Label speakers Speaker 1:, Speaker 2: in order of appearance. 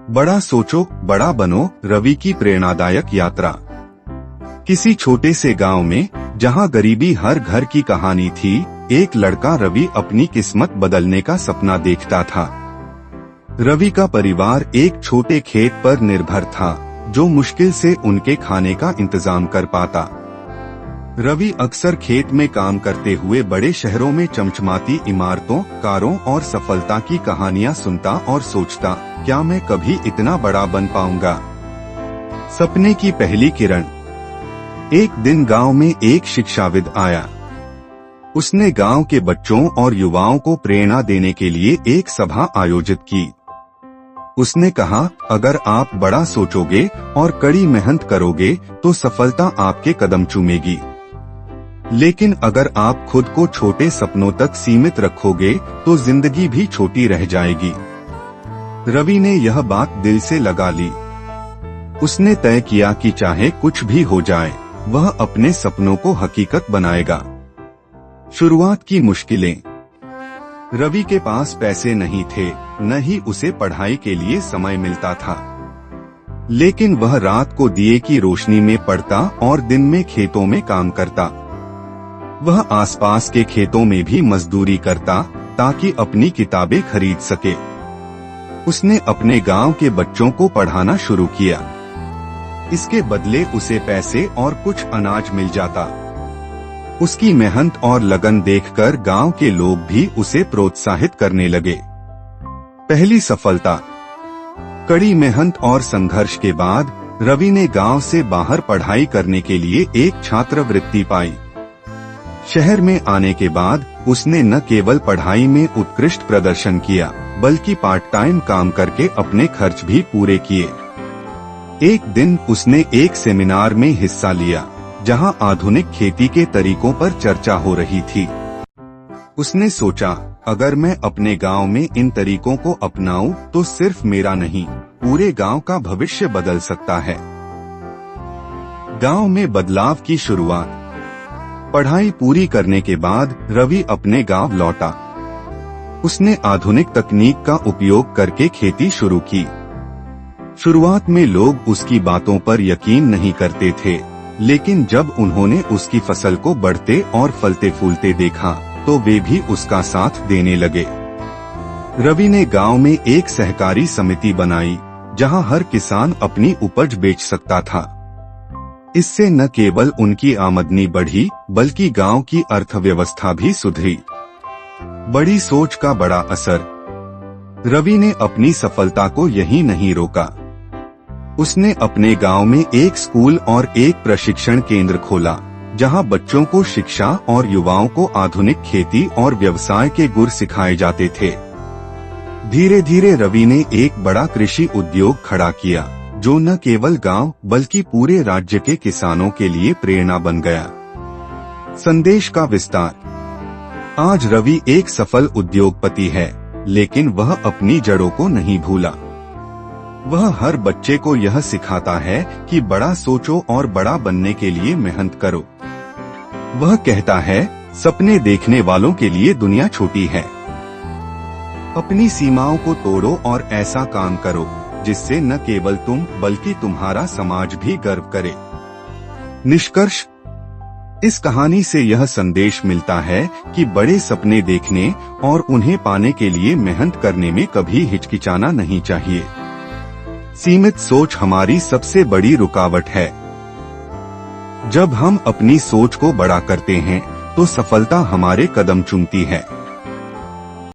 Speaker 1: बड़ा सोचो, बड़ा बनो, रवि की प्रेरणादायक यात्रा। किसी छोटे से गांव में, जहां गरीबी हर घर की कहानी थी, एक लड़का रवि अपनी किस्मत बदलने का सपना देखता था। रवि का परिवार एक छोटे खेत पर निर्भर था, जो मुश्किल से उनके खाने का इंतजाम कर पाता। रवि अक्सर खेत में काम करते हुए बड़े शहरों में चमचमाती इमारतों, कारों और सफलता की कहानियां सुनता और सोचता, क्या मैं कभी इतना बड़ा बन पाऊंगा। सपने की पहली किरण। एक दिन गांव में एक शिक्षाविद आया। उसने गांव के बच्चों और युवाओं को प्रेरणा देने के लिए एक सभा आयोजित की। उसने कहा, अगर आप बड़ा सोचोगे और कड़ी मेहनत करोगे तो सफलता आपके कदम चूमेगी। लेकिन अगर आप खुद को छोटे सपनों तक सीमित रखोगे तो जिंदगी भी छोटी रह जाएगी। रवि ने यह बात दिल से लगा ली। उसने तय किया कि चाहे कुछ भी हो जाए, वह अपने सपनों को हकीकत बनाएगा। शुरुआत की मुश्किलें। रवि के पास पैसे नहीं थे, न ही उसे पढ़ाई के लिए समय मिलता था। लेकिन वह रात को दिए की रोशनी में पढ़ता और दिन में खेतों में काम करता। वह आसपास के खेतों में भी मजदूरी करता ताकि अपनी किताबें खरीद सके। उसने अपने गांव के बच्चों को पढ़ाना शुरू किया। इसके बदले उसे पैसे और कुछ अनाज मिल जाता। उसकी मेहनत और लगन देखकर गांव के लोग भी उसे प्रोत्साहित करने लगे। पहली सफलता। कड़ी मेहनत और संघर्ष के बाद रवि ने गांव से बाहर पढ़ाई करने के लिए एक छात्रवृत्ति पाई। शहर में आने के बाद उसने न केवल पढ़ाई में उत्कृष्ट प्रदर्शन किया, बल्कि पार्ट टाइम काम करके अपने खर्च भी पूरे किए। एक दिन उसने एक सेमिनार में हिस्सा लिया, जहां आधुनिक खेती के तरीकों पर चर्चा हो रही थी। उसने सोचा, अगर मैं अपने गांव में इन तरीकों को अपनाऊं तो सिर्फ मेरा नहीं, पूरे गांव का भविष्य बदल सकता है। गांव में बदलाव की शुरुआत। पढ़ाई पूरी करने के बाद रवि अपने गांव लौटा। उसने आधुनिक तकनीक का उपयोग करके खेती शुरू की। शुरुआत में लोग उसकी बातों पर यकीन नहीं करते थे, लेकिन जब उन्होंने उसकी फसल को बढ़ते और फलते फूलते देखा, तो वे भी उसका साथ देने लगे। रवि ने गांव में एक सहकारी समिति बनाई, जहां हर किसान अपनी उपज बेच सकता था। इससे न केवल उनकी आमदनी बढ़ी, बल्कि गांव की अर्थव्यवस्था भी सुधरी। बड़ी सोच का बड़ा असर। रवि ने अपनी सफलता को यहीं नहीं रोका। उसने अपने गांव में एक स्कूल और एक प्रशिक्षण केंद्र खोला, जहां बच्चों को शिक्षा और युवाओं को आधुनिक खेती और व्यवसाय के गुर सिखाए जाते थे। धीरे धीरे रवि ने एक बड़ा कृषि उद्योग खड़ा किया, जो न केवल गांव बल्कि पूरे राज्य के किसानों के लिए प्रेरणा बन गया। संदेश का विस्तार। आज रवि एक सफल उद्योगपति है, लेकिन वह अपनी जड़ों को नहीं भूला। वह हर बच्चे को यह सिखाता है कि बड़ा सोचो और बड़ा बनने के लिए मेहनत करो। वह कहता है, सपने देखने वालों के लिए दुनिया छोटी है। अपनी सीमाओं को तोड़ो और ऐसा काम करो जिससे न केवल तुम बल्कि तुम्हारा समाज भी गर्व करे। निष्कर्ष। इस कहानी से यह संदेश मिलता है कि बड़े सपने देखने और उन्हें पाने के लिए मेहनत करने में कभी हिचकिचाना नहीं चाहिए। सीमित सोच हमारी सबसे बड़ी रुकावट है। जब हम अपनी सोच को बड़ा करते हैं, तो सफलता हमारे कदम चूमती है।